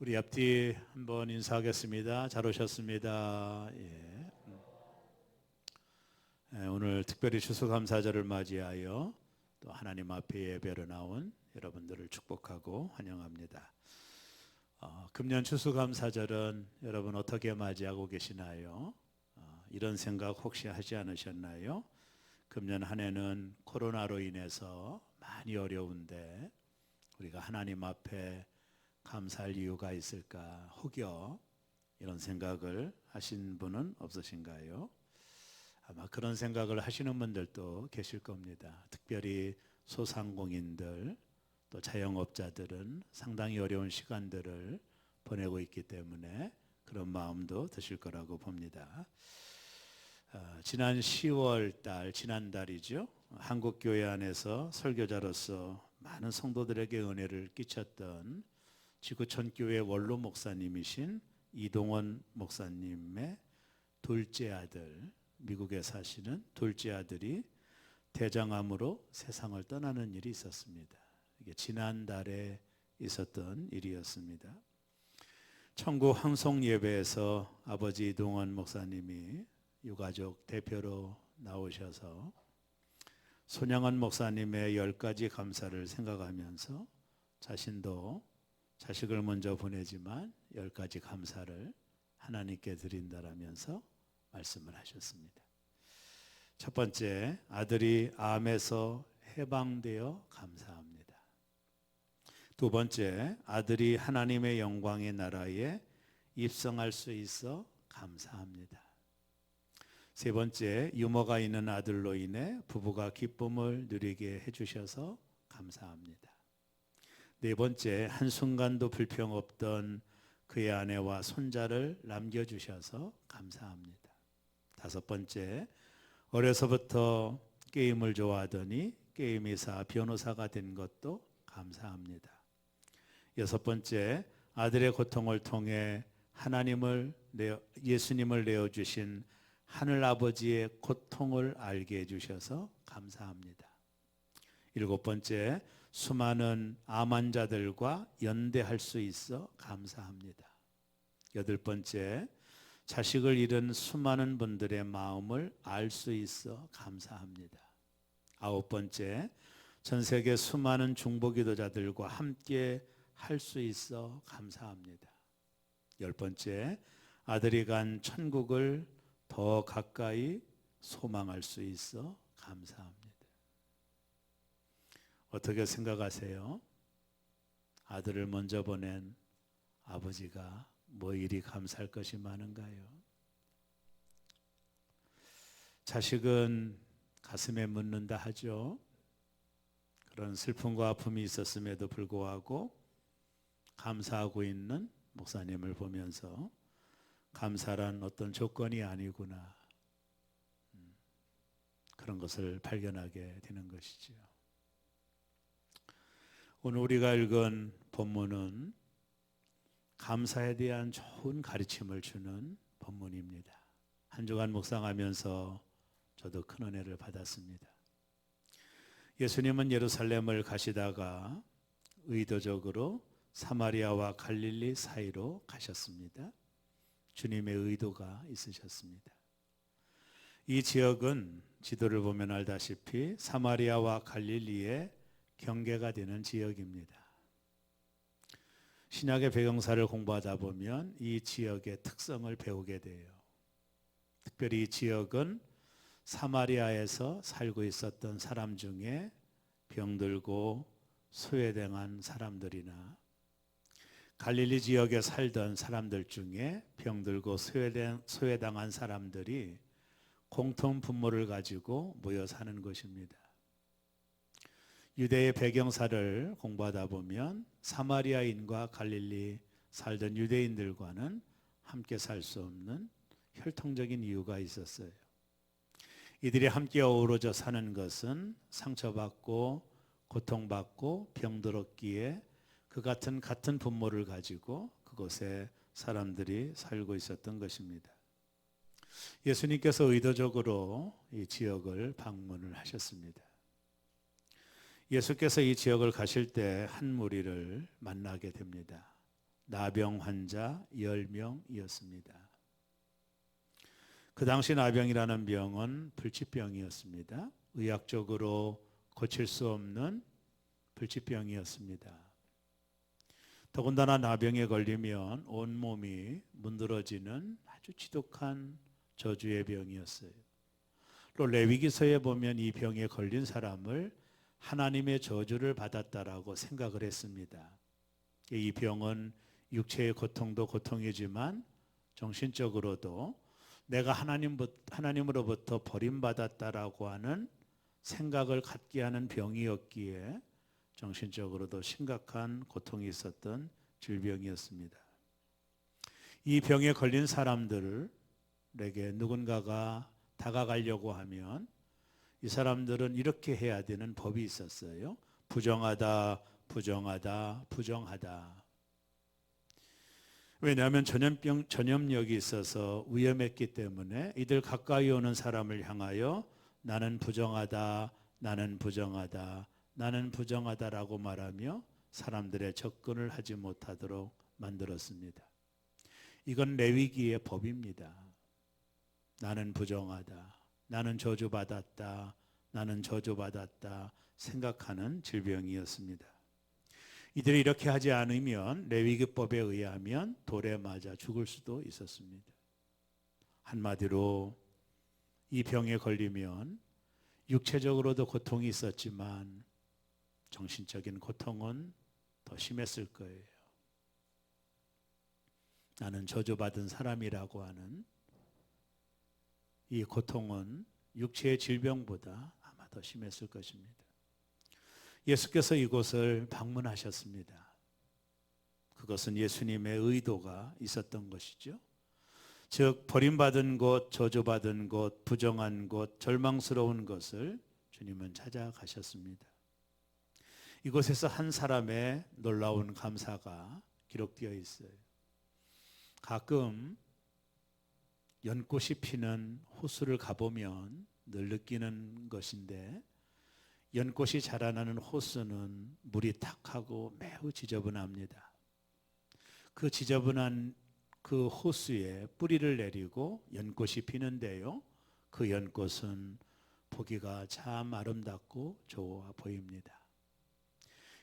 우리 앞뒤 한번 인사하겠습니다. 잘 오셨습니다. 오늘 특별히 추수감사절을 맞이하여 또 하나님 앞에 예배로 나온 여러분들을 축복하고 환영합니다. 금년 추수감사절은 여러분 어떻게 맞이하고 계시나요? 이런 생각 혹시 하지 않으셨나요? 금년 한 해는 코로나로 인해서 많이 어려운데 우리가 하나님 앞에 감사할 이유가 있을까? 혹여 이런 생각을 하신 분은 없으신가요? 아마 그런 생각을 하시는 분들도 계실 겁니다. 특별히 소상공인들 또 자영업자들은 상당히 어려운 시간들을 보내고 있기 때문에 그런 마음도 드실 거라고 봅니다. 지난 10월 달, 지난달이죠. 한국교회 안에서 설교자로서 많은 성도들에게 은혜를 끼쳤던 지구촌교회 원로 목사님이신 이동원 목사님의 둘째 아들, 미국에 사시는 둘째 아들이 대장암으로 세상을 떠나는 일이 있었습니다. 이게 지난달에 있었던 일이었습니다. 천국 황송 예배에서 아버지 이동원 목사님이 유가족 대표로 나오셔서 손양원 목사님의 10가지 감사를 생각하면서 자신도 자식을 먼저 보내지만 10가지 감사를 하나님께 드린다라면서 말씀을 하셨습니다. 첫 번째, 아들이 암에서 해방되어 감사합니다. 두 번째, 아들이 하나님의 영광의 나라에 입성할 수 있어 감사합니다. 세 번째, 유머가 있는 아들로 인해 부부가 기쁨을 누리게 해주셔서 감사합니다. 네 번째, 한순간도 불평 없던 그의 아내와 손자를 남겨주셔서 감사합니다. 다섯 번째, 어려서부터 게임을 좋아하더니 게임이사 변호사가 된 것도 감사합니다. 여섯 번째, 아들의 고통을 통해 예수님을 내어주신 하늘아버지의 고통을 알게 해주셔서 감사합니다. 일곱 번째, 수많은 암 환자들과 연대할 수 있어 감사합니다. 여덟 번째, 자식을 잃은 수많은 분들의 마음을 알 수 있어 감사합니다. 아홉 번째, 전 세계 수많은 중보기도자들과 함께 할 수 있어 감사합니다. 열 번째, 아들이 간 천국을 더 가까이 소망할 수 있어 감사합니다. 어떻게 생각하세요? 아들을 먼저 보낸 아버지가 뭐 이리 감사할 것이 많은가요? 자식은 가슴에 묻는다 하죠. 그런 슬픔과 아픔이 있었음에도 불구하고 감사하고 있는 목사님을 보면서 감사란 어떤 조건이 아니구나, 그런 것을 발견하게 되는 것이죠. 오늘 우리가 읽은 본문은 감사에 대한 좋은 가르침을 주는 본문입니다. 한 주간 묵상하면서 저도 큰 은혜를 받았습니다. 예수님은 예루살렘을 가시다가 의도적으로 사마리아와 갈릴리 사이로 가셨습니다. 주님의 의도가 있으셨습니다. 이 지역은 지도를 보면 알다시피 사마리아와 갈릴리의 경계가 되는 지역입니다. 신약의 배경사를 공부하다 보면 이 지역의 특성을 배우게 돼요. 특별히 이 지역은 사마리아에서 살고 있었던 사람 중에 병들고 소외당한 사람들이나 갈릴리 지역에 살던 사람들 중에 병들고 소외당한 사람들이 공통 분모를 가지고 모여 사는 것입니다. 유대의 배경사를 공부하다 보면 사마리아인과 갈릴리 살던 유대인들과는 함께 살 수 없는 혈통적인 이유가 있었어요. 이들이 함께 어우러져 사는 것은 상처받고 고통받고 병들었기에 같은 분모를 가지고 그곳에 사람들이 살고 있었던 것입니다. 예수님께서 의도적으로 이 지역을 방문을 하셨습니다. 예수께서 이 지역을 가실 때 한 무리를 만나게 됩니다. 나병 환자 10명이었습니다. 그 당시 나병이라는 병은 불치병이었습니다. 의학적으로 고칠 수 없는 불치병이었습니다. 더군다나 나병에 걸리면 온몸이 문드러지는 아주 지독한 저주의 병이었어요. 또 레위기서에 보면 이 병에 걸린 사람을 하나님의 저주를 받았다라고 생각을 했습니다. 이 병은 육체의 고통도 고통이지만 정신적으로도 내가 하나님으로부터 버림받았다라고 하는 생각을 갖게 하는 병이었기에 정신적으로도 심각한 고통이 있었던 질병이었습니다. 이 병에 걸린 사람들에게 누군가가 다가가려고 하면 이 사람들은 이렇게 해야 되는 법이 있었어요. 부정하다, 부정하다, 부정하다. 왜냐하면 전염력이 있어서 위험했기 때문에 이들 가까이 오는 사람을 향하여 나는 부정하다, 나는 부정하다, 나는 부정하다라고 말하며 사람들의 접근을 하지 못하도록 만들었습니다. 이건 레위기의 법입니다. 나는 부정하다, 나는 저주받았다, 나는 저주받았다 생각하는 질병이었습니다. 이들이 이렇게 하지 않으면 레위기법에 의하면 돌에 맞아 죽을 수도 있었습니다. 한마디로 이 병에 걸리면 육체적으로도 고통이 있었지만 정신적인 고통은 더 심했을 거예요. 나는 저주받은 사람이라고 하는 이 고통은 육체의 질병보다 아마 더 심했을 것입니다. 예수께서 이곳을 방문하셨습니다. 그것은 예수님의 의도가 있었던 것이죠. 즉 버림받은 곳, 저주받은 곳, 부정한 곳, 절망스러운 것을 주님은 찾아가셨습니다. 이곳에서 한 사람의 놀라운 감사가 기록되어 있어요. 가끔 연꽃이 피는 호수를 가보면 늘 느끼는 것인데 연꽃이 자라나는 호수는 물이 탁하고 매우 지저분합니다. 그 지저분한 그 호수에 뿌리를 내리고 연꽃이 피는데요. 그 연꽃은 보기가 참 아름답고 좋아 보입니다.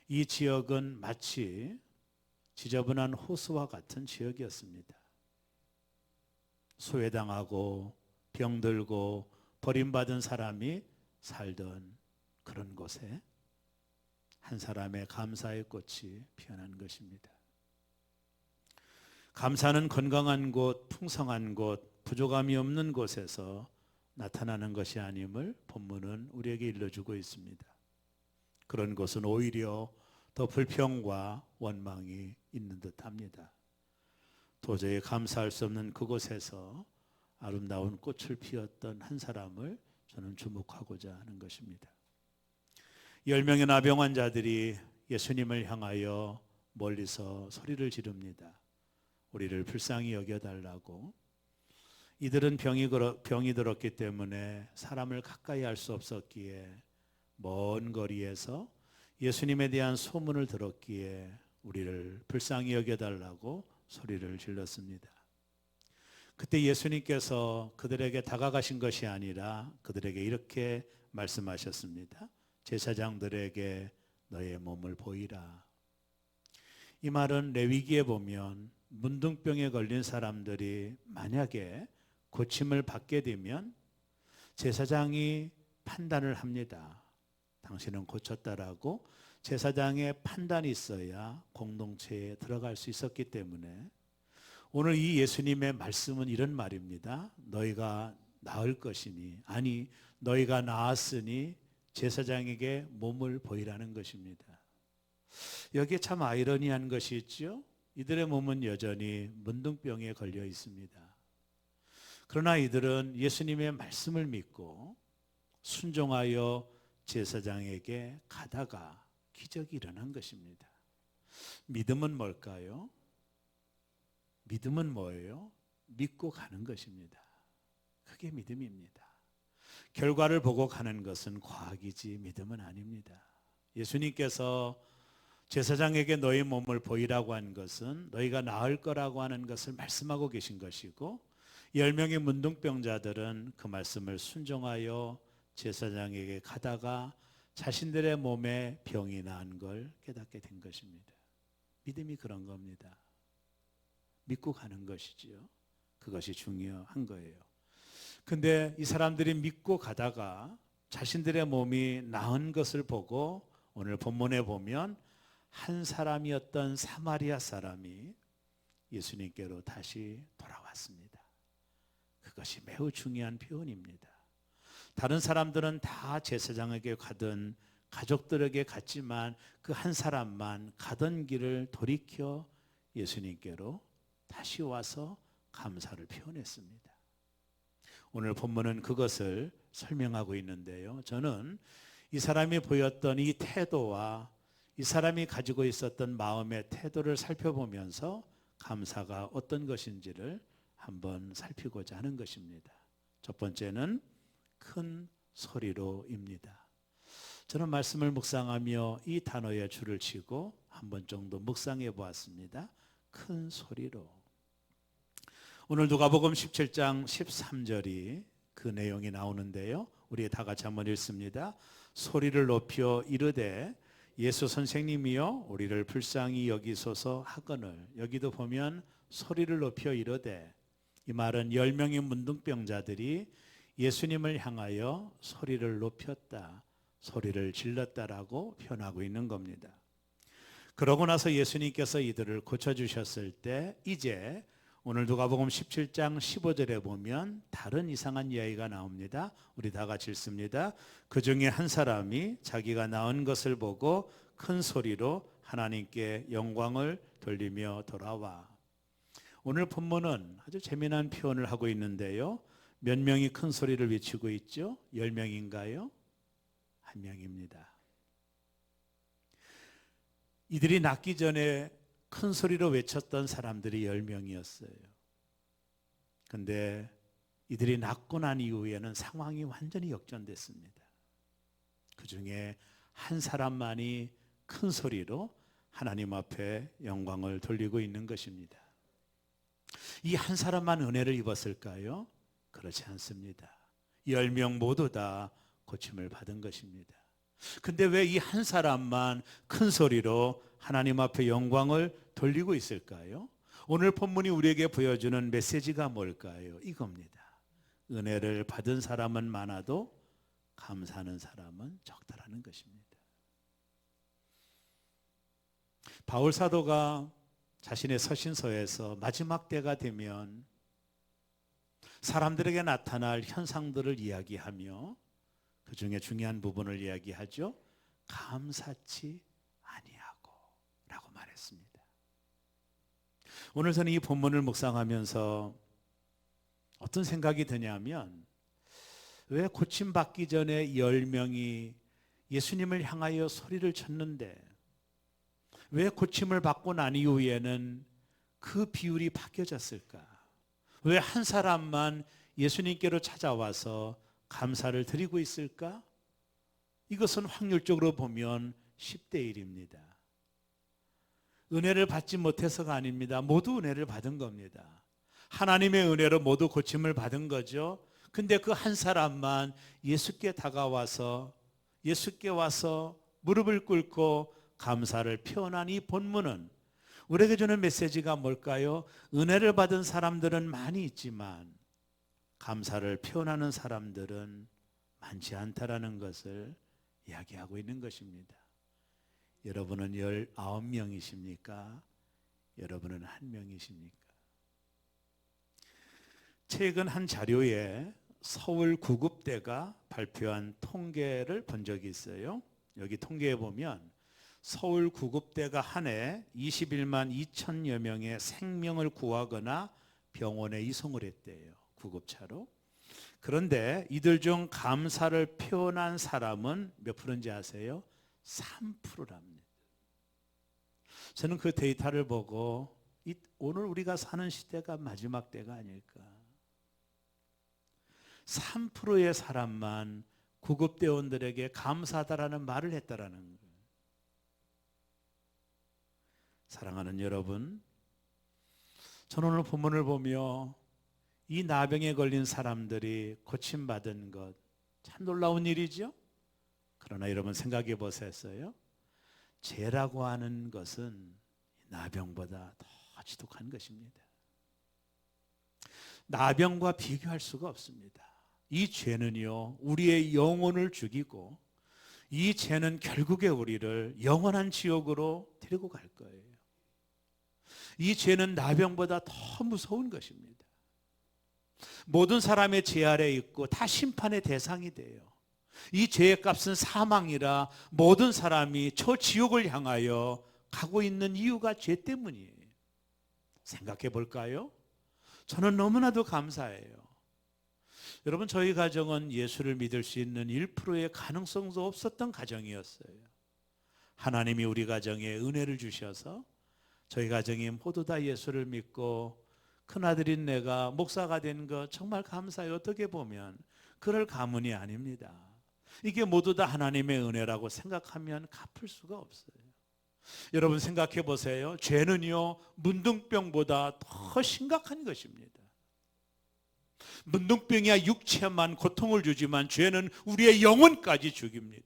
이 지역은 마치 지저분한 호수와 같은 지역이었습니다. 소외당하고 병들고 버림받은 사람이 살던 그런 곳에 한 사람의 감사의 꽃이 피어난 것입니다. 감사는 건강한 곳, 풍성한 곳, 부족함이 없는 곳에서 나타나는 것이 아님을 본문은 우리에게 일러주고 있습니다. 그런 곳은 오히려 더 불평과 원망이 있는 듯합니다. 도저히 감사할 수 없는 그곳에서 아름다운 꽃을 피웠던 한 사람을 저는 주목하고자 하는 것입니다. 10명의 나병 환자들이 예수님을 향하여 멀리서 소리를 지릅니다. 우리를 불쌍히 여겨달라고. 이들은 병이 들었기 때문에 사람을 가까이 할 수 없었기에 먼 거리에서 예수님에 대한 소문을 들었기에 우리를 불쌍히 여겨달라고 소리를 질렀습니다. 그때 예수님께서 그들에게 다가가신 것이 아니라 그들에게 이렇게 말씀하셨습니다. 제사장들에게 너의 몸을 보이라. 이 말은 레위기에 보면 문둥병에 걸린 사람들이 만약에 고침을 받게 되면 제사장이 판단을 합니다. 당신은 고쳤다라고 제사장의 판단이 있어야 공동체에 들어갈 수 있었기 때문에 오늘 이 예수님의 말씀은 이런 말입니다. 너희가 나을 것이니, 아니 너희가 나았으니 제사장에게 몸을 보이라는 것입니다. 여기에 참 아이러니한 것이 있죠. 이들의 몸은 여전히 문둥병에 걸려 있습니다. 그러나 이들은 예수님의 말씀을 믿고 순종하여 제사장에게 가다가 기적이 일어난 것입니다. 믿음은 뭘까요? 믿음은 뭐예요? 믿고 가는 것입니다. 그게 믿음입니다. 결과를 보고 가는 것은 과학이지 믿음은 아닙니다. 예수님께서 제사장에게 너희 몸을 보이라고 한 것은 너희가 나을 거라고 하는 것을 말씀하고 계신 것이고 10명의 문둥병자들은 그 말씀을 순종하여 제사장에게 가다가 자신들의 몸에 병이 나은 걸 깨닫게 된 것입니다. 믿음이 그런 겁니다. 믿고 가는 것이지요. 그것이 중요한 거예요. 근데 이 사람들이 믿고 가다가 자신들의 몸이 나은 것을 보고 오늘 본문에 보면 한 사람이었던 사마리아 사람이 예수님께로 다시 돌아왔습니다. 그것이 매우 중요한 표현입니다. 다른 사람들은 다 제사장에게 가든 가족들에게 갔지만 그 한 사람만 가던 길을 돌이켜 예수님께로 다시 와서 감사를 표현했습니다. 오늘 본문은 그것을 설명하고 있는데요. 저는 이 사람이 보였던 이 태도와 이 사람이 가지고 있었던 마음의 태도를 살펴보면서 감사가 어떤 것인지를 한번 살피고자 하는 것입니다. 첫 번째는 큰 소리로입니다. 저는 말씀을 묵상하며 이 단어에 줄을 치고 한 번 정도 묵상해 보았습니다. 큰 소리로. 오늘 누가복음 17장 13절이 그 내용이 나오는데요. 우리 다 같이 한번 읽습니다. 소리를 높여 이르되 예수 선생님이여 우리를 불쌍히 여기소서 하거늘. 여기도 보면 소리를 높여 이르되, 이 말은 10명의 문둥병자들이 예수님을 향하여 소리를 높였다, 소리를 질렀다라고 표현하고 있는 겁니다. 그러고 나서 예수님께서 이들을 고쳐주셨을 때 이제 오늘 누가복음 17장 15절에 보면 다른 이상한 이야기가 나옵니다. 우리 다 같이 읽습니다. 그 중에 한 사람이 자기가 낳은 것을 보고 큰 소리로 하나님께 영광을 돌리며 돌아와. 오늘 본문은 아주 재미난 표현을 하고 있는데요. 몇 명이 큰 소리를 외치고 있죠? 10명인가요? 1명입니다. 이들이 낳기 전에 큰 소리로 외쳤던 사람들이 10명이었어요. 그런데 이들이 낳고 난 이후에는 상황이 완전히 역전됐습니다. 그 중에 한 사람만이 큰 소리로 하나님 앞에 영광을 돌리고 있는 것입니다. 이 한 사람만 은혜를 입었을까요? 그렇지 않습니다. 10명 모두 다 고침을 받은 것입니다. 근데 왜 이 한 사람만 큰 소리로 하나님 앞에 영광을 돌리고 있을까요? 오늘 본문이 우리에게 보여주는 메시지가 뭘까요? 이겁니다. 은혜를 받은 사람은 많아도 감사하는 사람은 적다라는 것입니다. 바울 사도가 자신의 서신서에서 마지막 때가 되면 사람들에게 나타날 현상들을 이야기하며 그 중에 중요한 부분을 이야기하죠. 감사치 아니하고 라고 말했습니다. 오늘 저는 이 본문을 묵상하면서 어떤 생각이 드냐면, 왜 고침받기 전에 10명이 예수님을 향하여 소리를 쳤는데 왜 고침을 받고 난 이후에는 그 비율이 바뀌어졌을까? 왜 한 사람만 예수님께로 찾아와서 감사를 드리고 있을까? 이것은 확률적으로 보면 10대 1입니다. 은혜를 받지 못해서가 아닙니다. 모두 은혜를 받은 겁니다. 하나님의 은혜로 모두 고침을 받은 거죠. 근데 그 한 사람만 예수께 다가와서 예수께 와서 무릎을 꿇고 감사를 표현한 이 본문은 우리에게 주는 메시지가 뭘까요? 은혜를 받은 사람들은 많이 있지만 감사를 표현하는 사람들은 많지 않다라는 것을 이야기하고 있는 것입니다. 여러분은 19명이십니까? 여러분은 1명이십니까? 최근 한 자료에 서울 구급대가 발표한 통계를 본 적이 있어요. 여기 통계에 보면 서울 구급대가 한 해 21만 2천여 명의 생명을 구하거나 병원에 이송을 했대요. 구급차로. 그런데 이들 중 감사를 표현한 사람은 몇 프로인지 아세요? 3%랍니다. 저는 그 데이터를 보고 오늘 우리가 사는 시대가 마지막 때가 아닐까. 3%의 사람만 구급대원들에게 감사하다라는 말을 했다라는 거예요. 사랑하는 여러분, 저는 오늘 본문을 보며 이 나병에 걸린 사람들이 고침받은 것 참 놀라운 일이죠. 그러나 여러분 생각해 보셨어요? 죄라고 하는 것은 나병보다 더 지독한 것입니다. 나병과 비교할 수가 없습니다. 이 죄는요, 우리의 영혼을 죽이고 이 죄는 결국에 우리를 영원한 지옥으로 데리고 갈 거예요. 이 죄는 나병보다 더 무서운 것입니다. 모든 사람의 죄 아래 있고 다 심판의 대상이 돼요. 이 죄의 값은 사망이라 모든 사람이 저 지옥을 향하여 가고 있는 이유가 죄 때문이에요. 생각해 볼까요? 저는 너무나도 감사해요. 여러분, 저희 가정은 예수를 믿을 수 있는 1%의 가능성도 없었던 가정이었어요. 하나님이 우리 가정에 은혜를 주셔서 저희 가정이 모두 다 예수를 믿고 큰아들인 내가 목사가 된 것 정말 감사해요. 어떻게 보면 그럴 가문이 아닙니다. 이게 모두 다 하나님의 은혜라고 생각하면 갚을 수가 없어요. 여러분 생각해 보세요. 죄는요, 문둥병보다 더 심각한 것입니다. 문둥병이야 육체만 고통을 주지만 죄는 우리의 영혼까지 죽입니다.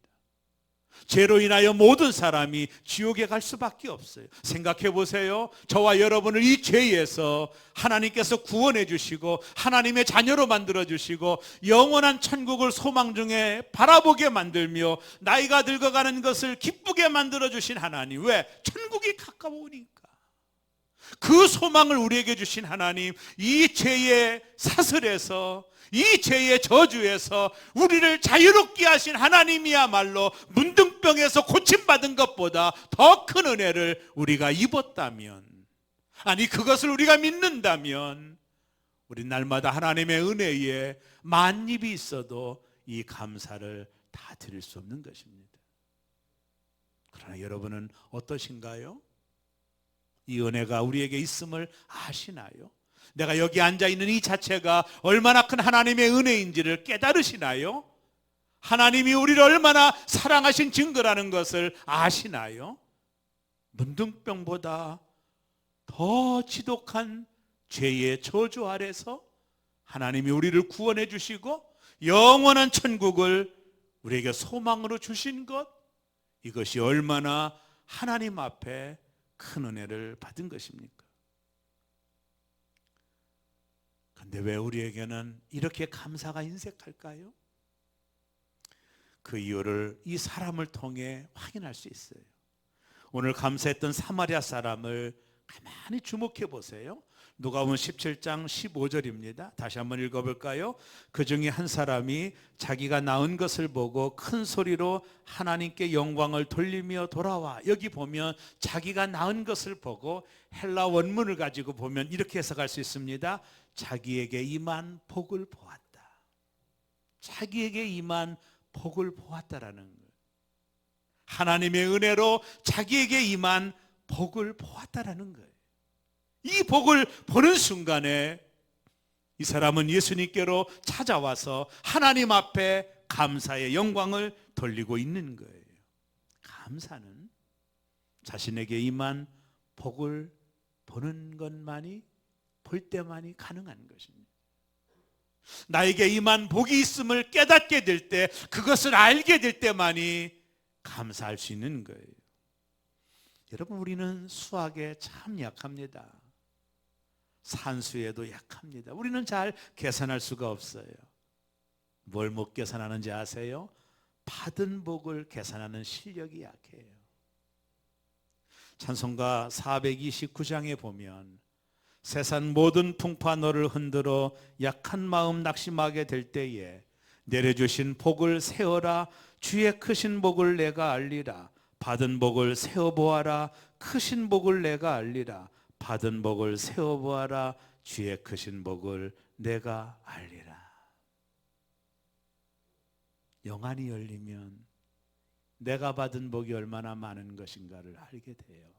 죄로 인하여 모든 사람이 지옥에 갈 수밖에 없어요. 생각해 보세요. 저와 여러분을 이 죄에서 하나님께서 구원해 주시고 하나님의 자녀로 만들어 주시고 영원한 천국을 소망 중에 바라보게 만들며 나이가 늙어가는 것을 기쁘게 만들어 주신 하나님. 왜? 천국이 가까우니까. 그 소망을 우리에게 주신 하나님, 이 죄의 사슬에서, 이 죄의 저주에서 우리를 자유롭게 하신 하나님이야말로 문둥병에서 고침받은 것보다 더 큰 은혜를 우리가 입었다면, 아니 그것을 우리가 믿는다면 우리 날마다 하나님의 은혜에 만입이 있어도 이 감사를 다 드릴 수 없는 것입니다. 그러나 여러분은 어떠신가요? 이 은혜가 우리에게 있음을 아시나요? 내가 여기 앉아있는 이 자체가 얼마나 큰 하나님의 은혜인지를 깨달으시나요? 하나님이 우리를 얼마나 사랑하신 증거라는 것을 아시나요? 문둥병보다 더 지독한 죄의 저주 아래서 하나님이 우리를 구원해 주시고 영원한 천국을 우리에게 소망으로 주신 것, 이것이 얼마나 하나님 앞에 큰 은혜를 받은 것입니까? 그런데 왜 우리에게는 이렇게 감사가 인색할까요? 그 이유를 이 사람을 통해 확인할 수 있어요. 오늘 감사했던 사마리아 사람을 가만히 주목해 보세요. 누가복음 17장 15절입니다. 다시 한번 읽어볼까요? 그 중에 한 사람이 자기가 낳은 것을 보고 큰 소리로 하나님께 영광을 돌리며 돌아와. 여기 보면 자기가 낳은 것을 보고 헬라 원문을 가지고 보면 이렇게 해석할 수 있습니다. 자기에게 임한 복을 보았다. 자기에게 임한 복을 보았다라는 거예요. 하나님의 은혜로 자기에게 임한 복을 보았다라는 거예요. 이 복을 보는 순간에 이 사람은 예수님께로 찾아와서 하나님 앞에 감사의 영광을 돌리고 있는 거예요. 감사는 자신에게 임한 복을 보는 것만이, 볼 때만이 가능한 것입니다. 나에게 임한 복이 있음을 깨닫게 될 때, 그것을 알게 될 때만이 감사할 수 있는 거예요. 여러분, 우리는 수학에 참 약합니다. 산수에도 약합니다. 우리는 잘 계산할 수가 없어요. 뭘 못 계산하는지 아세요? 받은 복을 계산하는 실력이 약해요. 찬송가 429장에 보면 세상 모든 풍파 너를 흔들어 약한 마음 낙심하게 될 때에 내려주신 복을 세어라. 주의 크신 복을 내가 알리라. 받은 복을 세어보아라. 크신 복을 내가 알리라. 받은 복을 세어보아라. 주의 크신 복을 내가 알리라. 영안이 열리면 내가 받은 복이 얼마나 많은 것인가를 알게 돼요.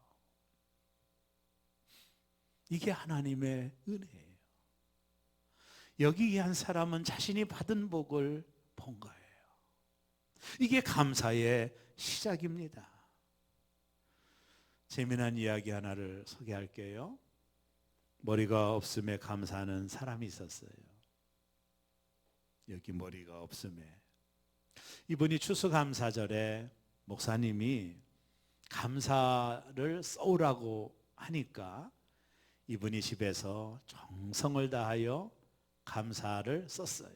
이게 하나님의 은혜예요. 여기 한 사람은 자신이 받은 복을 본 거예요. 이게 감사의 시작입니다. 재미난 이야기 하나를 소개할게요. 머리가 없음에 감사하는 사람이 있었어요. 여기 머리가 없음에. 이분이 추수감사절에 목사님이 감사를 써오라고 하니까 이분이 집에서 정성을 다하여 감사를 썼어요.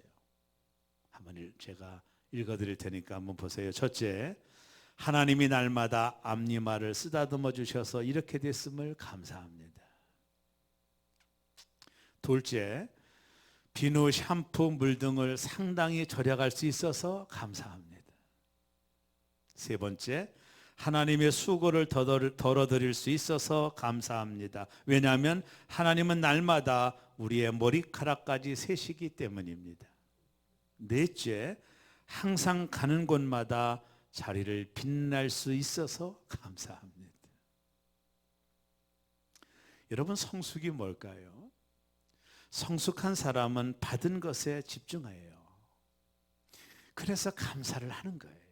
한번 제가 읽어드릴 테니까 한번 보세요. 첫째, 하나님이 날마다 앞니말을 쓰다듬어 주셔서 이렇게 됐음을 감사합니다. 둘째, 비누, 샴푸, 물 등을 상당히 절약할 수 있어서 감사합니다. 세 번째, 하나님의 수고를 덜어드릴 수 있어서 감사합니다. 왜냐하면 하나님은 날마다 우리의 머리카락까지 세시기 때문입니다. 넷째, 항상 가는 곳마다 자리를 빛날 수 있어서 감사합니다. 여러분, 성숙이 뭘까요? 성숙한 사람은 받은 것에 집중해요. 그래서 감사를 하는 거예요.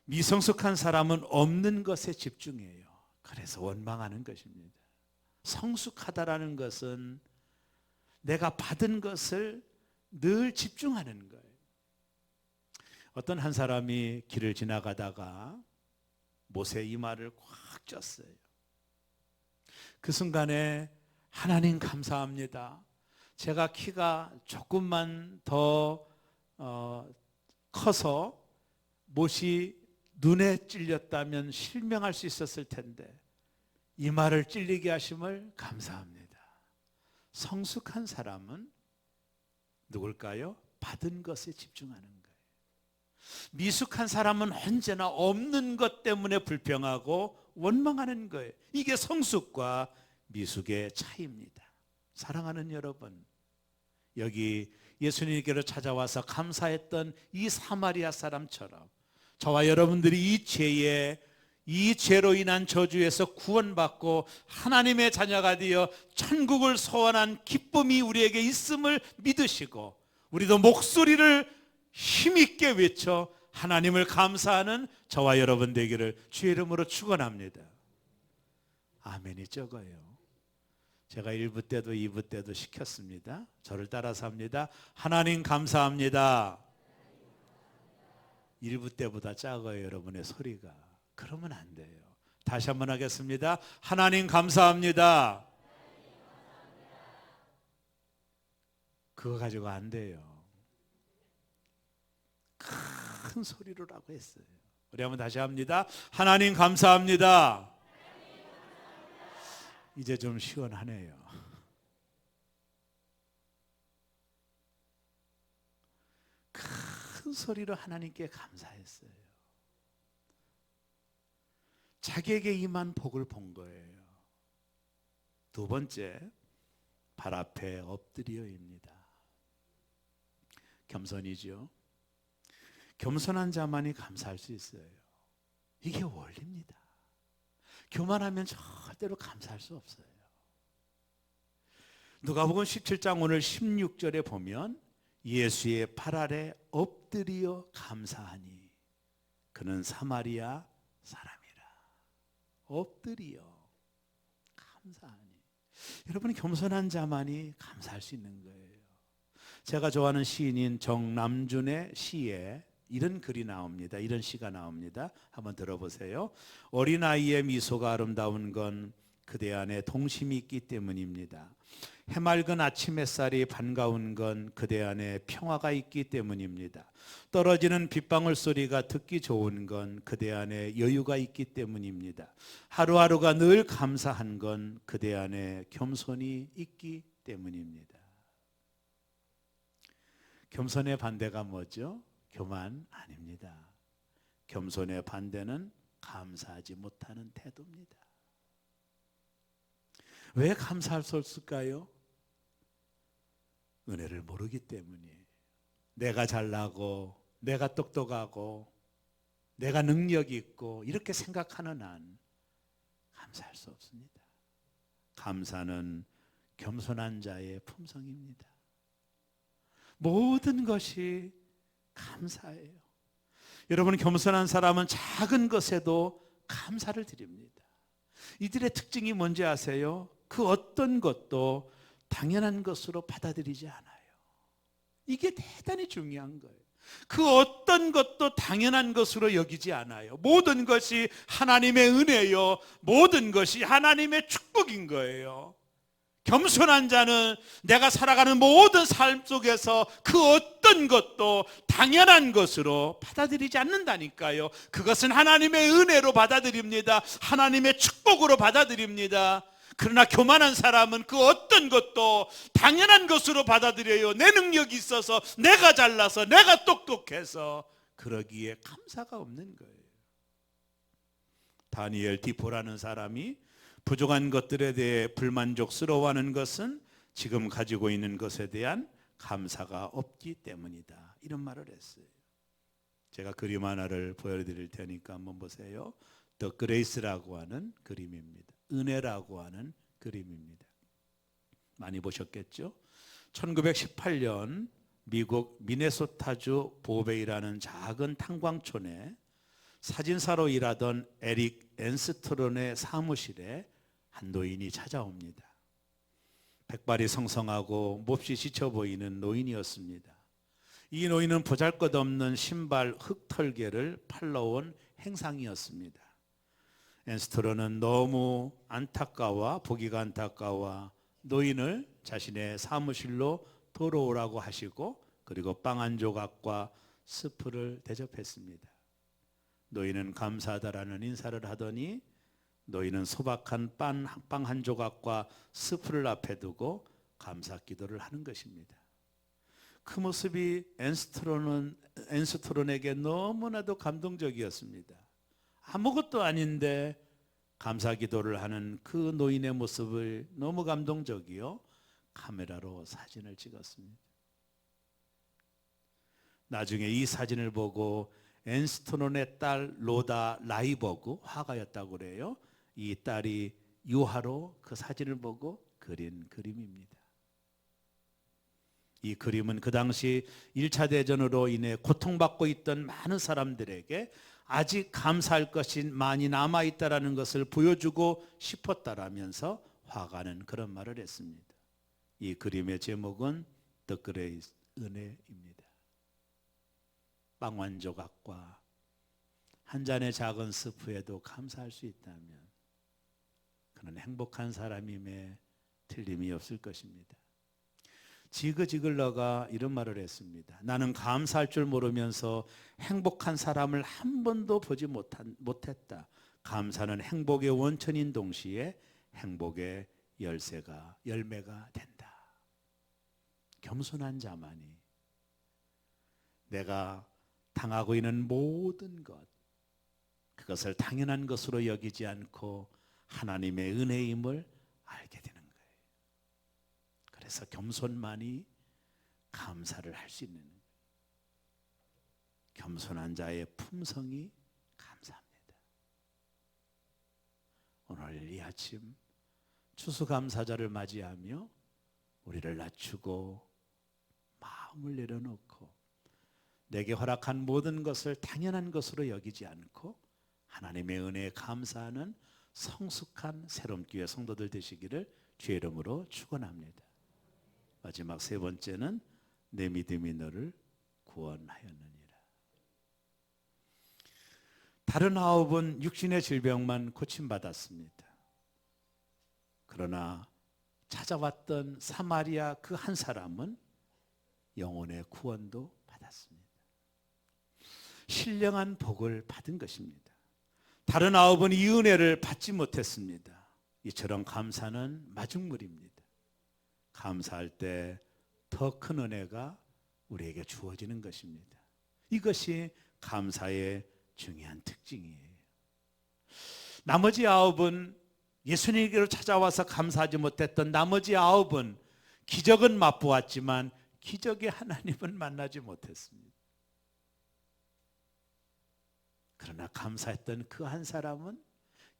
미성숙한 사람은 없는 것에 집중해요. 그래서 원망하는 것입니다. 성숙하다라는 것은 내가 받은 것을 늘 집중하는 거예요. 어떤 한 사람이 길을 지나가다가 못에 이마를 꽉 쪘어요. 그 순간에 하나님 감사합니다. 제가 키가 조금만 더 커서 못이 눈에 찔렸다면 실명할 수 있었을 텐데 이마를 찔리게 하심을 감사합니다. 성숙한 사람은 누굴까요? 받은 것에 집중하는 거예요. 미숙한 사람은 언제나 없는 것 때문에 불평하고 원망하는 거예요. 이게 성숙과 미숙의 차이입니다. 사랑하는 여러분, 여기 예수님께로 찾아와서 감사했던 이 사마리아 사람처럼 저와 여러분들이 이 죄로 인한 저주에서 구원받고 하나님의 자녀가 되어 천국을 소원한 기쁨이 우리에게 있음을 믿으시고 우리도 목소리를 힘있게 외쳐 하나님을 감사하는 저와 여러분 되기를 주의 이름으로 축원합니다. 아멘이 적어요. 제가 1부 때도 2부 때도 시켰습니다. 저를 따라서 합니다. 하나님 감사합니다. 1부 때보다 작아요, 여러분의 소리가. 그러면 안 돼요. 다시 한번 하겠습니다. 하나님 감사합니다. 그거 가지고 안 돼요. 큰 소리로라고 했어요. 우리 한번 다시 합니다. 하나님 감사합니다. 이제 좀 시원하네요. 큰 소리로 하나님께 감사했어요. 자기에게 임한 복을 본 거예요. 두 번째, 발 앞에 엎드려입니다. 겸손이죠. 겸손한 자만이 감사할 수 있어요. 이게 원리입니다. 교만하면 절대로 감사할 수 없어요. 누가복음 17장 오늘 16절에 보면 예수의 발 아래 엎드려 감사하니 그는 사마리아 사람이라. 엎드려 감사하니. 여러분, 겸손한 자만이 감사할 수 있는 거예요. 제가 좋아하는 시인인 정남준의 시에 이런 글이 나옵니다. 이런 시가 나옵니다. 한번 들어보세요. 어린아이의 미소가 아름다운 건 그대 안에 동심이 있기 때문입니다. 해맑은 아침 햇살이 반가운 건 그대 안에 평화가 있기 때문입니다. 떨어지는 빗방울 소리가 듣기 좋은 건 그대 안에 여유가 있기 때문입니다. 하루하루가 늘 감사한 건 그대 안에 겸손이 있기 때문입니다. 겸손의 반대가 뭐죠? 교만 아닙니다. 겸손의 반대는 감사하지 못하는 태도입니다. 왜 감사할 수 없을까요? 은혜를 모르기 때문이에요. 내가 잘나고 내가 똑똑하고 내가 능력이 있고 이렇게 생각하는 한 감사할 수 없습니다. 감사는 겸손한 자의 품성입니다. 모든 것이 감사해요. 여러분, 겸손한 사람은 작은 것에도 감사를 드립니다. 이들의 특징이 뭔지 아세요? 그 어떤 것도 당연한 것으로 받아들이지 않아요. 이게 대단히 중요한 거예요. 그 어떤 것도 당연한 것으로 여기지 않아요. 모든 것이 하나님의 은혜요, 모든 것이 하나님의 축복인 거예요. 겸손한 자는 내가 살아가는 모든 삶 속에서 그 어떤 것도 당연한 것으로 받아들이지 않는다니까요. 그것은 하나님의 은혜로 받아들입니다. 하나님의 축복으로 받아들입니다. 그러나 교만한 사람은 그 어떤 것도 당연한 것으로 받아들여요. 내 능력이 있어서, 내가 잘나서, 내가 똑똑해서, 그러기에 감사가 없는 거예요. 다니엘 디포라는 사람이 부족한 것들에 대해 불만족스러워하는 것은 지금 가지고 있는 것에 대한 감사가 없기 때문이다, 이런 말을 했어요. 제가 그림 하나를 보여드릴 테니까 한번 보세요. The Grace라고 하는 그림입니다. 은혜라고 하는 그림입니다. 많이 보셨겠죠? 1918년 미국 미네소타주 보베이라는 작은 탄광촌에 사진사로 일하던 에릭 앤스트론의 사무실에 한 노인이 찾아옵니다. 백발이 성성하고 몹시 지쳐 보이는 노인이었습니다. 이 노인은 보잘것없는 신발 흙털개를 팔러 온 행상이었습니다. 앤스트론은 너무 안타까워, 보기가 안타까워 노인을 자신의 사무실로 돌아오라고 하시고, 그리고 빵 한 조각과 스프를 대접했습니다. 노인은 감사하다라는 인사를 하더니 노인은 소박한 빵 한 조각과 스프를 앞에 두고 감사 기도를 하는 것입니다. 그 모습이 앤스트론에게 너무나도 감동적이었습니다. 아무것도 아닌데 감사 기도를 하는 그 노인의 모습을 너무 감동적이요, 카메라로 사진을 찍었습니다. 나중에 이 사진을 보고 앤스트론의 딸 로다 라이버그 화가였다고 그래요. 이 딸이 유화로 그 사진을 보고 그린 그림입니다. 이 그림은 그 당시 1차 대전으로 인해 고통받고 있던 많은 사람들에게 아직 감사할 것이 많이 남아있다는 것을 보여주고 싶었다라면서 화가는 그런 말을 했습니다. 이 그림의 제목은 The Grace, 은혜입니다. 빵 한 조각과 한 잔의 작은 스프에도 감사할 수 있다면 그는 행복한 사람임에 틀림이 없을 것입니다. 지그 지글러가 이런 말을 했습니다. 나는 감사할 줄 모르면서 행복한 사람을 한 번도 보지 못했다. 감사는 행복의 원천인 동시에 행복의 열매가 된다. 겸손한 자만이 내가 당하고 있는 모든 것, 그것을 당연한 것으로 여기지 않고 하나님의 은혜임을 알게 되는 거예요. 그래서 겸손만이 감사를 할 수 있는 거예요. 겸손한 자의 품성이 감사합니다. 오늘 이 아침 추수감사절을 맞이하며 우리를 낮추고 마음을 내려놓고 내게 허락한 모든 것을 당연한 것으로 여기지 않고 하나님의 은혜에 감사하는 성숙한 새롬교회 성도들 되시기를 주의 이름으로 축원합니다. 마지막 세 번째는 내 믿음이 너를 구원하였느니라. 다른 9은 육신의 질병만 고침받았습니다. 그러나 찾아왔던 사마리아 그 한 사람은 영혼의 구원도 받았습니다. 신령한 복을 받은 것입니다. 다른 9은 이 은혜를 받지 못했습니다. 이처럼 감사는 마중물입니다. 감사할 때 더 큰 은혜가 우리에게 주어지는 것입니다. 이것이 감사의 중요한 특징이에요. 나머지 9은 예수님께로 찾아와서 감사하지 못했던 나머지 9은 기적은 맛보았지만 기적의 하나님은 만나지 못했습니다. 그러나 감사했던 그 한 사람은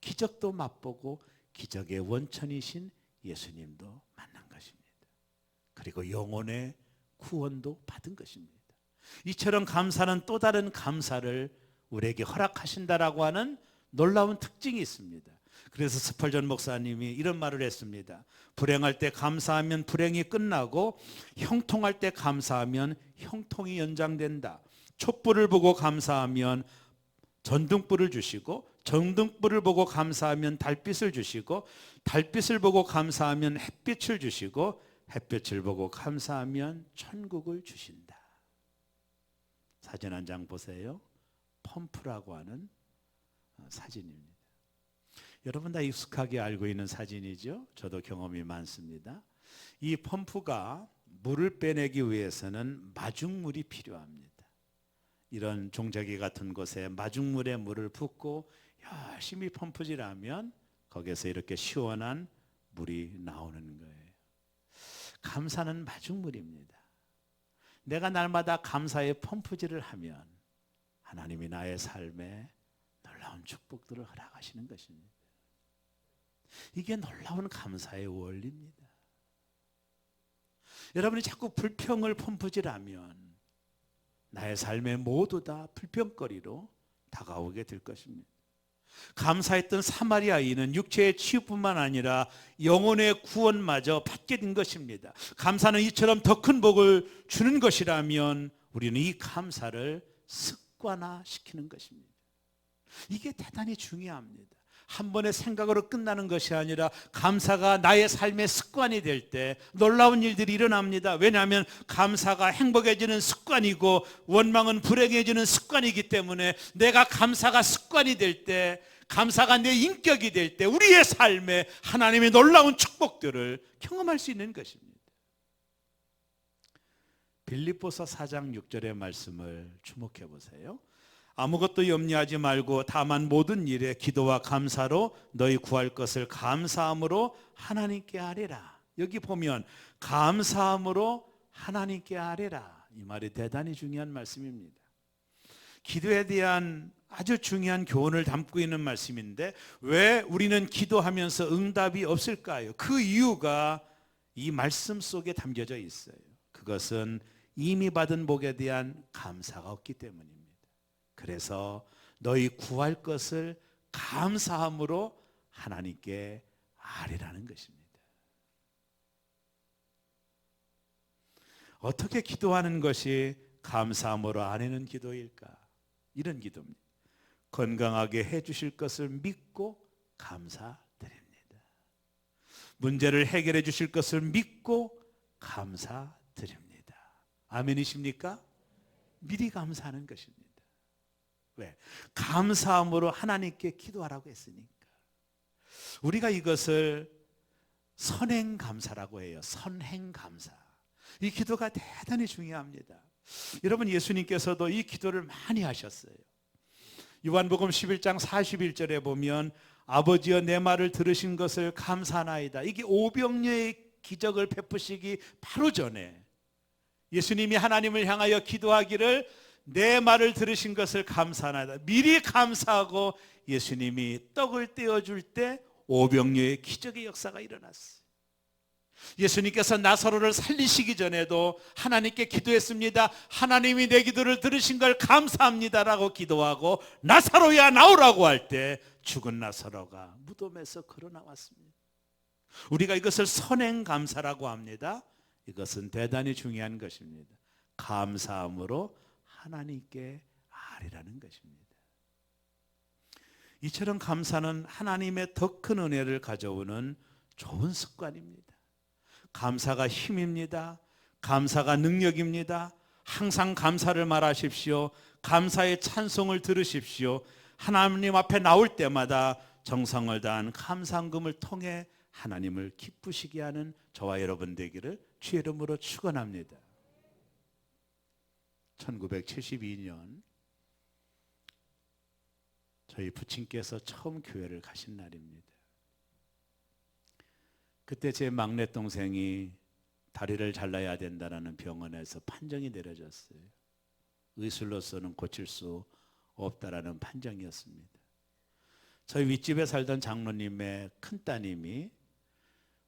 기적도 맛보고 기적의 원천이신 예수님도 만난 것입니다. 그리고 영혼의 구원도 받은 것입니다. 이처럼 감사는 또 다른 감사를 우리에게 허락하신다라고 하는 놀라운 특징이 있습니다. 그래서 스펄전 목사님이 이런 말을 했습니다. 불행할 때 감사하면 불행이 끝나고 형통할 때 감사하면 형통이 연장된다. 촛불을 보고 감사하면 전등불을 주시고 전등불을 보고 감사하면 달빛을 주시고 달빛을 보고 감사하면 햇빛을 주시고 햇빛을 보고 감사하면 천국을 주신다. 사진 한 장 보세요. 펌프라고 하는 사진입니다. 여러분 다 익숙하게 알고 있는 사진이죠. 저도 경험이 많습니다. 이 펌프가 물을 빼내기 위해서는 마중물이 필요합니다. 이런 종자기 같은 곳에 마중물에 물을 붓고 열심히 펌프질하면 거기에서 이렇게 시원한 물이 나오는 거예요. 감사는 마중물입니다. 내가 날마다 감사의 펌프질을 하면 하나님이 나의 삶에 놀라운 축복들을 허락하시는 것입니다. 이게 놀라운 감사의 원리입니다. 여러분이 자꾸 불평을 펌프질하면 나의 삶에 모두 다 불평거리로 다가오게 될 것입니다. 감사했던 사마리아인은 육체의 치유뿐만 아니라 영혼의 구원마저 받게 된 것입니다. 감사는 이처럼 더 큰 복을 주는 것이라면 우리는 이 감사를 습관화시키는 것입니다. 이게 대단히 중요합니다. 한 번의 생각으로 끝나는 것이 아니라 감사가 나의 삶의 습관이 될 때 놀라운 일들이 일어납니다. 왜냐하면 감사가 행복해지는 습관이고 원망은 불행해지는 습관이기 때문에 내가 감사가 습관이 될 때, 감사가 내 인격이 될 때 우리의 삶에 하나님의 놀라운 축복들을 경험할 수 있는 것입니다. 빌립보서 4장 6절의 말씀을 주목해 보세요. 아무것도 염려하지 말고 다만 모든 일에 기도와 감사로 너희 구할 것을 감사함으로 하나님께 아뢰라. 여기 보면 감사함으로 하나님께 아뢰라. 이 말이 대단히 중요한 말씀입니다. 기도에 대한 아주 중요한 교훈을 담고 있는 말씀인데 왜 우리는 기도하면서 응답이 없을까요? 그 이유가 이 말씀 속에 담겨져 있어요. 그것은 이미 받은 복에 대한 감사가 없기 때문입니다. 그래서 너희 구할 것을 감사함으로 하나님께 아뢰라는 것입니다. 어떻게 기도하는 것이 감사함으로 아뢰는 기도일까? 이런 기도입니다. 건강하게 해주실 것을 믿고 감사드립니다. 문제를 해결해 주실 것을 믿고 감사드립니다. 아멘이십니까? 미리 감사하는 것입니다. 왜? 감사함으로 하나님께 기도하라고 했으니까. 우리가 이것을 선행감사라고 해요. 선행감사. 이 기도가 대단히 중요합니다. 여러분 예수님께서도 이 기도를 많이 하셨어요. 요한복음 11장 41절에 보면 아버지여 내 말을 들으신 것을 감사하나이다. 이게 오병이어의 기적을 베푸시기 바로 전에 예수님이 하나님을 향하여 기도하기를 내 말을 들으신 것을 감사하나이다. 미리 감사하고 예수님이 떡을 떼어줄 때 오병이어의 기적의 역사가 일어났어요. 예수님께서 나사로를 살리시기 전에도 하나님께 기도했습니다. 하나님이 내 기도를 들으신 걸 감사합니다라고 기도하고 나사로야 나오라고 할 때 죽은 나사로가 무덤에서 걸어 나왔습니다. 우리가 이것을 선행감사라고 합니다. 이것은 대단히 중요한 것입니다. 감사함으로 하나님께 아뢰라는 것입니다. 이처럼 감사는 하나님의 더 큰 은혜를 가져오는 좋은 습관입니다. 감사가 힘입니다. 감사가 능력입니다. 항상 감사를 말하십시오. 감사의 찬송을 들으십시오. 하나님 앞에 나올 때마다 정성을 다한 감사금을 통해 하나님을 기쁘시게 하는 저와 여러분 되기를 주의 이름으로 축원합니다. 1972년 저희 부친께서 처음 교회를 가신 날입니다. 그때 제 막내 동생이 다리를 잘라야 된다는 병원에서 판정이 내려졌어요. 의술로서는 고칠 수 없다라는 판정이었습니다. 저희 윗집에 살던 장로님의 큰따님이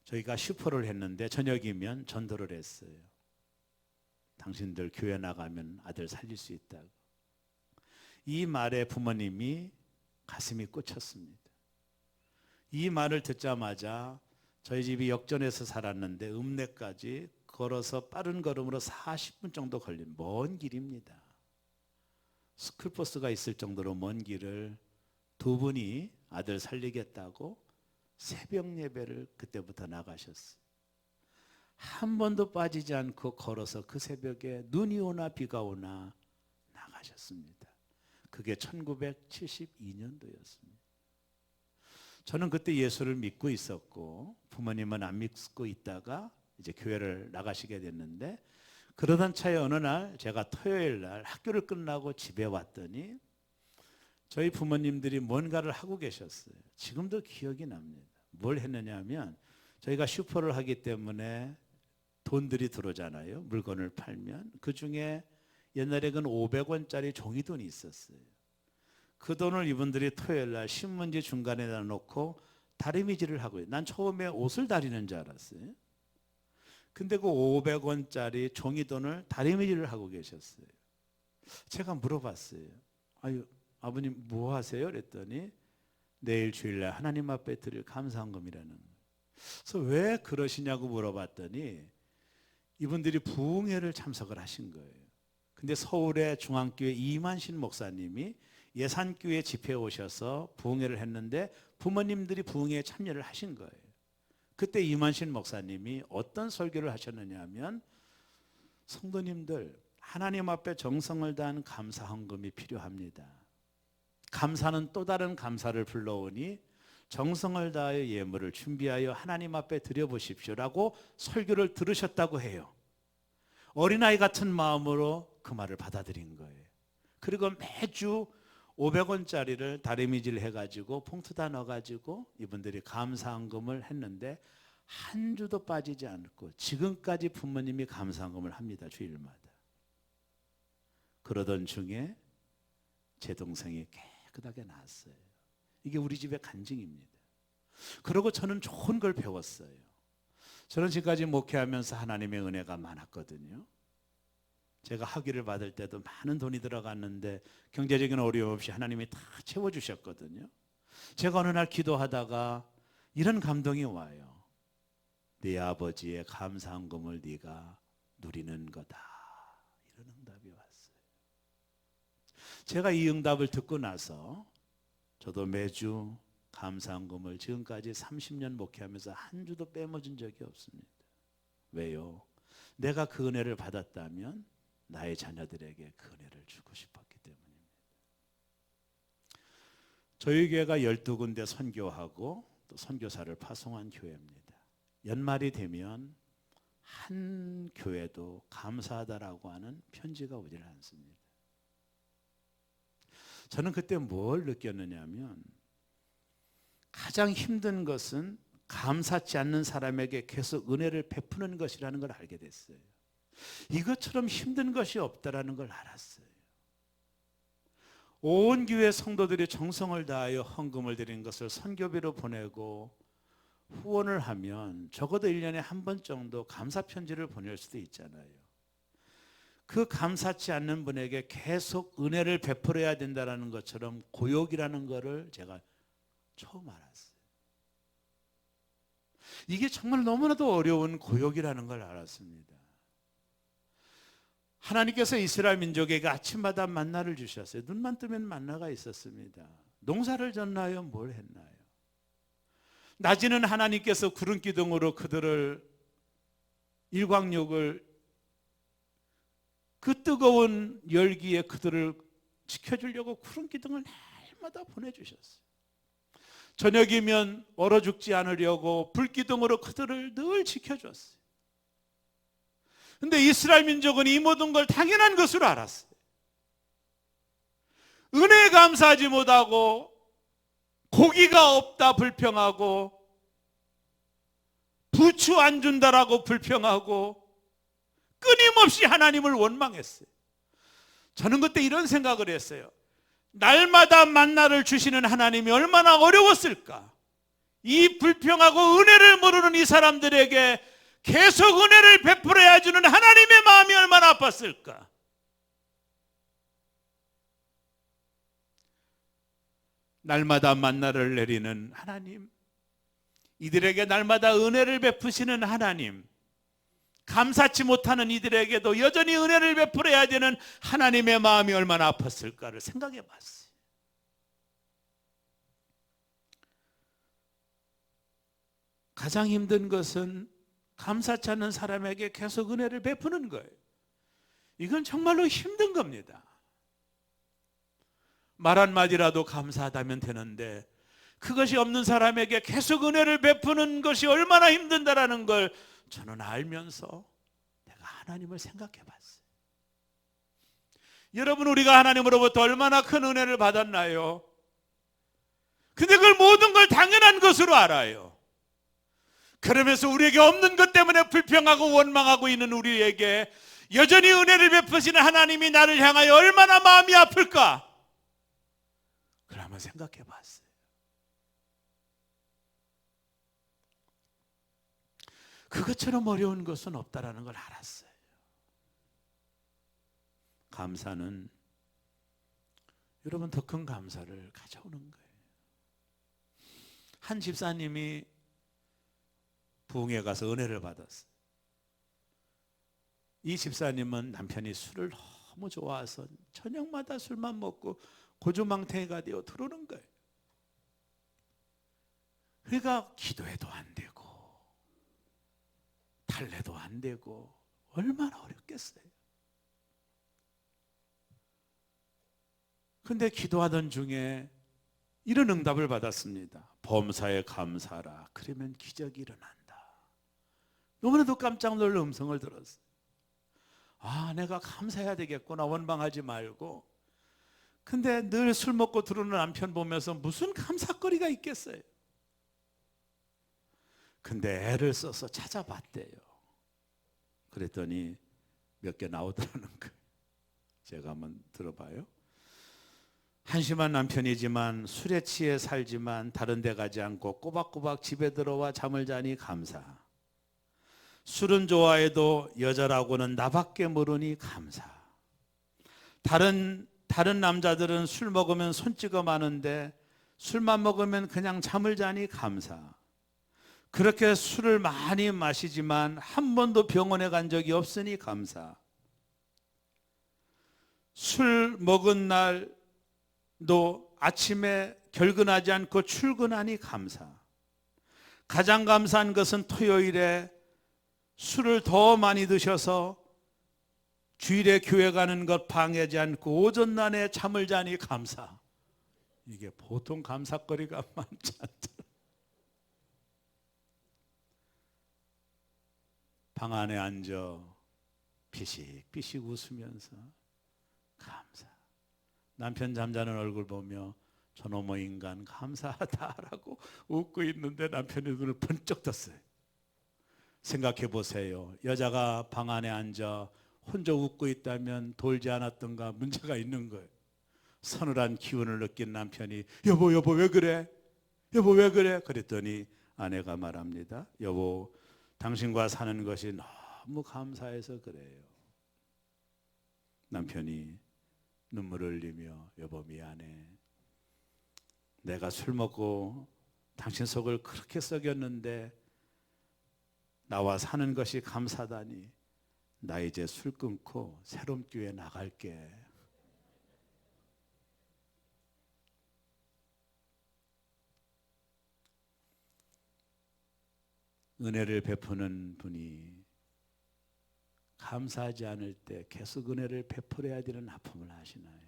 저희가 슈퍼를 했는데 저녁이면 전도를 했어요. 당신들 교회 나가면 아들 살릴 수 있다고. 이 말에 부모님이 가슴이 꽂혔습니다. 이 말을 듣자마자 저희 집이 역전해서 살았는데 읍내까지 걸어서 빠른 걸음으로 40분 정도 걸린 먼 길입니다. 스쿨버스가 있을 정도로 먼 길을 두 분이 아들 살리겠다고 새벽 예배를 그때부터 나가셨어요. 한 번도 빠지지 않고 걸어서 그 새벽에 눈이 오나 비가 오나 나가셨습니다. 그게 1972년도였습니다. 저는 그때 예수를 믿고 있었고 부모님은 안 믿고 있다가 이제 교회를 나가시게 됐는데, 그러던 차에 어느 날 제가 토요일 날 학교를 끝나고 집에 왔더니 저희 부모님들이 뭔가를 하고 계셨어요. 지금도 기억이 납니다. 뭘 했느냐 하면, 저희가 슈퍼를 하기 때문에 돈들이 들어오잖아요. 물건을 팔면 그 중에 옛날에 그 500원짜리 종이돈이 있었어요. 그 돈을 이분들이 토요일 날 신문지 중간에다 놓고 다리미질을 하고요. 난 처음에 옷을 다리는 줄 알았어요. 근데 그 500원짜리 종이돈을 다리미질을 하고 계셨어요. 제가 물어봤어요. 아유, 아버님 뭐 하세요? 그랬더니 내일 주일날 하나님 앞에 드릴 감사한금이라는 거예요. 그래서 왜 그러시냐고 물어봤더니 이분들이 부흥회를 참석을 하신 거예요. 근데 서울의 중앙교회 이만신 목사님이 예산교회 집회에 오셔서 부흥회를 했는데 부모님들이 부흥회에 참여를 하신 거예요. 그때 이만신 목사님이 어떤 설교를 하셨느냐 하면, 성도님들 하나님 앞에 정성을 다한 감사 헌금이 필요합니다. 감사는 또 다른 감사를 불러오니 정성을 다하여 예물을 준비하여 하나님 앞에 드려보십시오라고 설교를 들으셨다고 해요. 어린아이 같은 마음으로 그 말을 받아들인 거예요. 그리고 매주 500원짜리를 다리미질 해가지고 봉투다 넣어가지고 이분들이 감사헌금을 했는데 한 주도 빠지지 않고 지금까지 부모님이 감사헌금을 합니다. 주일마다. 그러던 중에 제 동생이 깨끗하게 나았어요. 이게 우리 집의 간증입니다. 그리고 저는 좋은 걸 배웠어요. 저는 지금까지 목회하면서 하나님의 은혜가 많았거든요. 제가 학위를 받을 때도 많은 돈이 들어갔는데 경제적인 어려움 없이 하나님이 다 채워주셨거든요. 제가 어느 날 기도하다가 이런 감동이 와요. 네 아버지의 감사헌금을 네가 누리는 거다. 이런 응답이 왔어요. 제가 이 응답을 듣고 나서 저도 매주 감사헌금을 지금까지 30년 목회하면서 한 주도 빼먹은 적이 없습니다. 왜요? 내가 그 은혜를 받았다면 나의 자녀들에게 그 은혜를 주고 싶었기 때문입니다. 저희 교회가 12군데 선교하고 또 선교사를 파송한 교회입니다. 연말이 되면 한 교회도 감사하다라고 하는 편지가 오질 않습니다. 저는 그때 뭘 느꼈느냐 하면, 가장 힘든 것은 감사치 않는 사람에게 계속 은혜를 베푸는 것이라는 걸 알게 됐어요. 이것처럼 힘든 것이 없다라는 걸 알았어요. 온 교회 성도들이 정성을 다하여 헌금을 드린 것을 선교비로 보내고 후원을 하면 적어도 1년에 한 번 정도 감사 편지를 보낼 수도 있잖아요. 그 감사치 않는 분에게 계속 은혜를 베풀어야 된다는 것처럼 고욕이라는 것을 제가 처음 알았어요. 이게 정말 너무나도 어려운 고욕이라는 걸 알았습니다. 하나님께서 이스라엘 민족에게 아침마다 만나를 주셨어요. 눈만 뜨면 만나가 있었습니다. 농사를 졌나요? 뭘 했나요? 낮에는 하나님께서 구름 기둥으로 그들을 일광욕을 그 뜨거운 열기에 그들을 지켜주려고 구름 기둥을 날마다 보내주셨어요. 저녁이면 얼어 죽지 않으려고 불기둥으로 그들을 늘 지켜줬어요. 근데 이스라엘 민족은 이 모든 걸 당연한 것으로 알았어요. 은혜에 감사하지 못하고 고기가 없다 불평하고 부추 안 준다라고 불평하고 끊임없이 하나님을 원망했어요. 저는 그때 이런 생각을 했어요. 날마다 만나를 주시는 하나님이 얼마나 어려웠을까. 이 불평하고 은혜를 모르는 이 사람들에게 계속 은혜를 베풀어야 주는 하나님의 마음이 얼마나 아팠을까. 날마다 만나를 내리는 하나님, 이들에게 날마다 은혜를 베푸시는 하나님, 감사치 못하는 이들에게도 여전히 은혜를 베풀어야 되는 하나님의 마음이 얼마나 아팠을까를 생각해 봤어요. 가장 힘든 것은 감사치 않는 사람에게 계속 은혜를 베푸는 거예요. 이건 정말로 힘든 겁니다. 말 한마디라도 감사하다면 되는데 그것이 없는 사람에게 계속 은혜를 베푸는 것이 얼마나 힘든다라는 걸 저는 알면서 내가 하나님을 생각해 봤어요. 여러분, 우리가 하나님으로부터 얼마나 큰 은혜를 받았나요? 근데 그걸 모든 걸 당연한 것으로 알아요. 그러면서 우리에게 없는 것 때문에 불평하고 원망하고 있는 우리에게 여전히 은혜를 베푸시는 하나님이 나를 향하여 얼마나 마음이 아플까? 그걸 한번 생각해 봤어요. 그것처럼 어려운 것은 없다라는 걸 알았어요. 감사는 여러분 더 큰 감사를 가져오는 거예요. 한 집사님이 부흥회 가서 은혜를 받았어요. 이 집사님은 남편이 술을 너무 좋아해서 저녁마다 술만 먹고 고주망태가 되어 들어오는 거예요. 그러니까 기도해도 안 되고 달래도 안 되고 얼마나 어렵겠어요. 근데 기도하던 중에 이런 응답을 받았습니다. 범사에 감사하라. 그러면 기적이 일어난다. 너무나도 깜짝 놀랄 음성을 들었어요. 아, 내가 감사해야 되겠구나. 원망하지 말고. 근데 늘 술 먹고 들어오는 남편 보면서 무슨 감사거리가 있겠어요. 근데 애를 써서 찾아봤대요. 그랬더니 몇 개 나오더라는 거예요. 제가 한번 들어봐요. 한심한 남편이지만 술에 취해 살지만 다른 데 가지 않고 꼬박꼬박 집에 들어와 잠을 자니 감사. 술은 좋아해도 여자라고는 나밖에 모르니 감사. 다른 남자들은 술 먹으면 손찌검 하는데 술만 먹으면 그냥 잠을 자니 감사. 그렇게 술을 많이 마시지만 한 번도 병원에 간 적이 없으니 감사. 술 먹은 날도 아침에 결근하지 않고 출근하니 감사. 가장 감사한 것은 토요일에 술을 더 많이 드셔서 주일에 교회 가는 것 방해하지 않고 오전 내내 잠을 자니 감사. 이게 보통 감사거리가 많지 않더라. 방 안에 앉아 피식피식 웃으면서 감사. 남편 잠자는 얼굴 보며 저놈의 인간 감사하다라고 웃고 있는데 남편이 눈을 번쩍 떴어요. 생각해 보세요. 여자가 방 안에 앉아 혼자 웃고 있다면 돌지 않았던가 문제가 있는 거예요. 서늘한 기운을 느낀 남편이 여보 왜 그래? 여보 왜 그래? 그랬더니 아내가 말합니다. 여보, 당신과 사는 것이 너무 감사해서 그래요. 남편이 눈물을 흘리며 여보 미안해. 내가 술 먹고 당신 속을 그렇게 썩였는데 나와 사는 것이 감사다니. 나 이제 술 끊고 새로운 교회 나갈게. 은혜를 베푸는 분이 감사하지 않을 때 계속 은혜를 베풀어야 되는 아픔을 아시나요?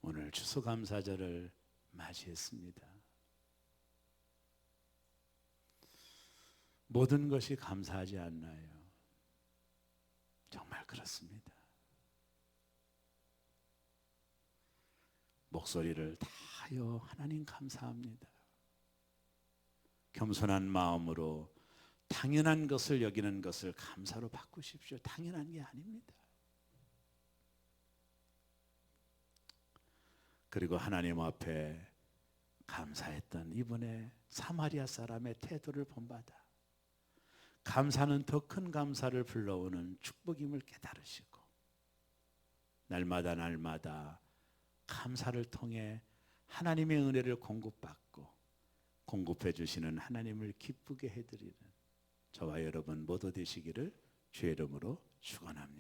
오늘 추수감사절을 맞이했습니다. 모든 것이 감사하지 않나요? 정말 그렇습니다. 목소리를 다하여 하나님 감사합니다. 겸손한 마음으로 당연한 것을 여기는 것을 감사로 바꾸십시오. 당연한 게 아닙니다. 그리고 하나님 앞에 감사했던 이번에 사마리아 사람의 태도를 본받아 감사는 더 큰 감사를 불러오는 축복임을 깨달으시고 날마다 감사를 통해 하나님의 은혜를 공급받고 공급해 주시는 하나님을 기쁘게 해드리는 저와 여러분 모두 되시기를 주의 이름으로 축원합니다.